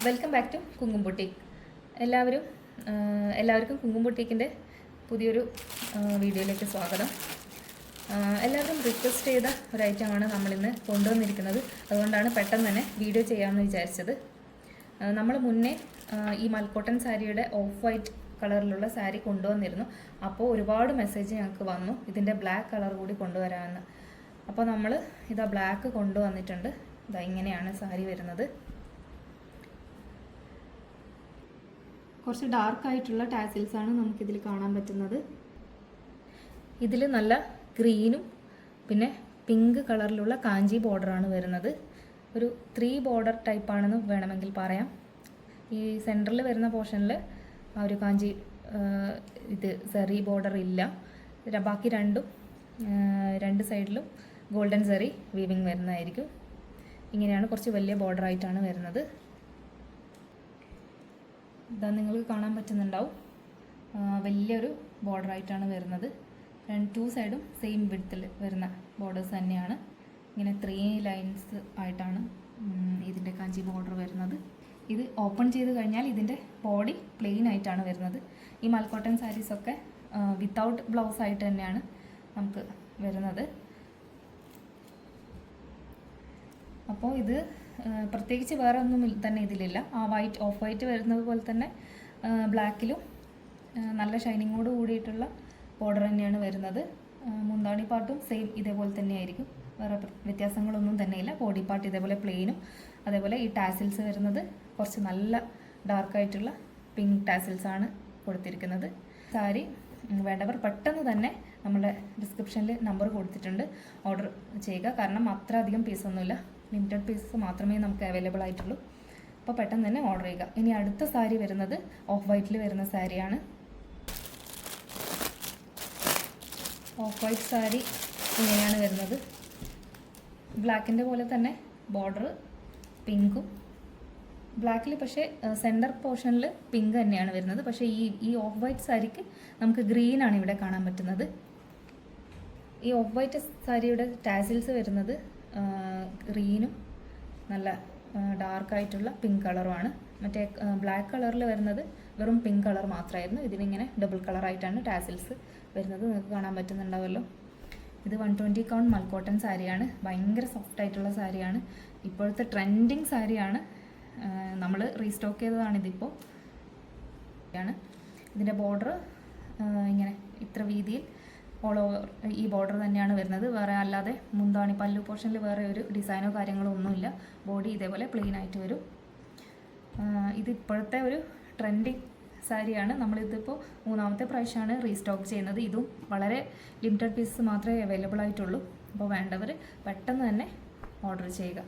Welcome back to Kumkum boutique. എല്ലാവർക്കും കുങ്കും ബുട്ടീക്കിൻ്റെ പുതിയൊരു വീഡിയോയിലേക്ക് സ്വാഗതം. എല്ലാവരും റിക്വസ്റ്റ് ചെയ്ത ഒരു ഐറ്റമാണ് നമ്മളിന്ന് കൊണ്ടുവന്നിരിക്കുന്നത്. അതുകൊണ്ടാണ് പെട്ടെന്ന് തന്നെ വീഡിയോ ചെയ്യാമെന്ന് വിചാരിച്ചത്. നമ്മൾ മുന്നേ ഈ മൽക്കോട്ടൺ സാരിയുടെ ഓഫ് വൈറ്റ് കളറിലുള്ള സാരി കൊണ്ടുവന്നിരുന്നു. അപ്പോൾ ഒരുപാട് മെസ്സേജ് ഞങ്ങൾക്ക് വന്നു ഇതിൻ്റെ ബ്ലാക്ക് കളർ കൂടി കൊണ്ടുവരാമെന്ന്. അപ്പോൾ നമ്മൾ ഇതാ ബ്ലാക്ക് കൊണ്ടുവന്നിട്ടുണ്ട്. ഇതാ ഇങ്ങനെയാണ് സാരി വരുന്നത്. കുറച്ച് ഡാർക്കായിട്ടുള്ള ടാസിൽസാണ് നമുക്കിതിൽ കാണാൻ പറ്റുന്നത്. ഇതിൽ നല്ല ഗ്രീനും പിന്നെ പിങ്ക് കളറിലുള്ള കാഞ്ചി ബോർഡറാണ് വരുന്നത്. ഒരു 3 ബോർഡർ ടൈപ്പാണെന്ന് വേണമെങ്കിൽ പറയാം. ഈ സെൻറ്ററിൽ വരുന്ന പോർഷനിൽ ആ ഒരു കാഞ്ചി സെറി ബോർഡർ ഇല്ല. ബാക്കി രണ്ട് സൈഡിലും ഗോൾഡൻ സെറി വീവിങ് വരുന്നതായിരിക്കും. ഇങ്ങനെയാണ് കുറച്ച് വലിയ ബോർഡറായിട്ടാണ് വരുന്നത്. ഇതാ നിങ്ങൾക്ക് കാണാൻ പറ്റുന്നുണ്ടാവും, വലിയൊരു ബോർഡറായിട്ടാണ് വരുന്നത്. 2 സൈഡും സെയിം വിഡ്ത്തിൽ വരുന്ന ബോർഡേഴ്സ് തന്നെയാണ്. ഇങ്ങനെ 3 ലൈൻസ് ആയിട്ടാണ് ഇതിൻ്റെ കാഞ്ചി ബോർഡർ വരുന്നത്. ഇത് ഓപ്പൺ ചെയ്ത് കഴിഞ്ഞാൽ ഇതിൻ്റെ ബോഡി പ്ലെയിൻ ആയിട്ടാണ് വരുന്നത്. ഈ മൽക്കോട്ടൺ സാരീസൊക്കെ വിത്തൗട്ട് ബ്ലൗസ് ആയിട്ട് തന്നെയാണ് നമുക്ക് വരുന്നത്. അപ്പോൾ ഇത് പ്രത്യേകിച്ച് വേറെ ഒന്നും തന്നെ ഇതിലില്ല. ആ ഓഫ് വൈറ്റ് വരുന്നത് പോലെ തന്നെ ബ്ലാക്കിലും നല്ല ഷൈനിങ്ങോട് കൂടിയിട്ടുള്ള ബോർഡർ തന്നെയാണ് വരുന്നത്. മുന്താണി പാർട്ടും സെയിം ഇതേപോലെ തന്നെയായിരിക്കും. വേറെ വ്യത്യാസങ്ങളൊന്നും തന്നെയില്ല. ബോഡി പാർട്ട് ഇതേപോലെ പ്ലെയിനും, അതേപോലെ ഈ ടാസിൽസ് വരുന്നത് കുറച്ച് നല്ല ഡാർക്കായിട്ടുള്ള പിങ്ക് ടാസിൽസാണ് കൊടുത്തിരിക്കുന്നത്. സാരി വേണ്ടവർ പെട്ടെന്ന് തന്നെ നമ്മുടെ ഡിസ്ക്രിപ്ഷനിൽ നമ്പർ കൊടുത്തിട്ടുണ്ട്, ഓർഡർ ചെയ്യുക. കാരണം അത്ര അധികം പീസൊന്നുമില്ല, ലിമിറ്റഡ് പീസസ് മാത്രമേ നമുക്ക് അവൈലബിൾ ആയിട്ടുള്ളൂ. അപ്പോൾ പെട്ടെന്ന് തന്നെ ഓർഡർ ചെയ്യുക. ഇനി അടുത്ത സാരി വരുന്നത് ഓഫ് വൈറ്റിൽ വരുന്ന സാരിയാണ്. ഓഫ് വൈറ്റ് സാരി ഇങ്ങനെയാണ് വരുന്നത്. ബ്ലാക്കിൻ്റെ പോലെ തന്നെ ബോർഡർ പിങ്കും, ബ്ലാക്കിൽ പക്ഷേ സെൻറ്റർ പോർഷനിൽ പിങ്ക് തന്നെയാണ് വരുന്നത്. പക്ഷേ ഈ ഓഫ് വൈറ്റ് സാരിക്ക് നമുക്ക് ഗ്രീനാണ് ഇവിടെ കാണാൻ പറ്റുന്നത്. ഈ ഓഫ് വൈറ്റ് സാരിയുടെ ടാസിൽസ് വരുന്നത് ഗ്രീനും നല്ല ഡാർക്കായിട്ടുള്ള പിങ്ക് കളറുമാണ്. മറ്റേ ബ്ലാക്ക് കളറിൽ വരുന്നത് വെറും പിങ്ക് കളർ മാത്രമായിരുന്നു. ഇതിനിങ്ങനെ ഡബിൾ കളറായിട്ടാണ് ടാസിൽസ് വരുന്നത്. നിങ്ങൾക്ക് കാണാൻ പറ്റുന്നുണ്ടാവുമല്ലോ. ഇത് 120 കൗണ്ട് മൽക്കോട്ടൺ സാരിയാണ്. ഭയങ്കര സോഫ്റ്റ് ആയിട്ടുള്ള സാരിയാണ്. ഇപ്പോഴത്തെ ട്രെൻഡിങ് സാരിയാണ്. നമ്മൾ റീസ്റ്റോക്ക് ചെയ്തതാണിതിപ്പോൾ. ഇതിൻ്റെ ബോർഡർ ഇങ്ങനെ ഇത്ര വീതിയിൽ ഓൾ ഓവർ ഈ ബോർഡർ തന്നെയാണ് വരുന്നത്. വേറെ അല്ലാതെ മുന്താണി പല്ലു പോർഷനിൽ വേറെ ഒരു ഡിസൈനോ കാര്യങ്ങളോ ഒന്നുമില്ല. ബോഡി ഇതേപോലെ പ്ലെയിൻ ആയിട്ട് വരും. ഇത് ഇപ്പോഴത്തെ ഒരു ട്രെൻഡിങ് സാരിയാണ്. നമ്മളിതിപ്പോൾ 3ാമത്തെ പ്രാവശ്യമാണ് റീസ്റ്റോക്ക് ചെയ്യുന്നത്. ഇതും വളരെ ലിമിറ്റഡ് പീസസ് മാത്രമേ അവൈലബിൾ ആയിട്ടുള്ളൂ. അപ്പോൾ വേണ്ടവർ പെട്ടെന്ന് തന്നെ ഓർഡർ ചെയ്യുക.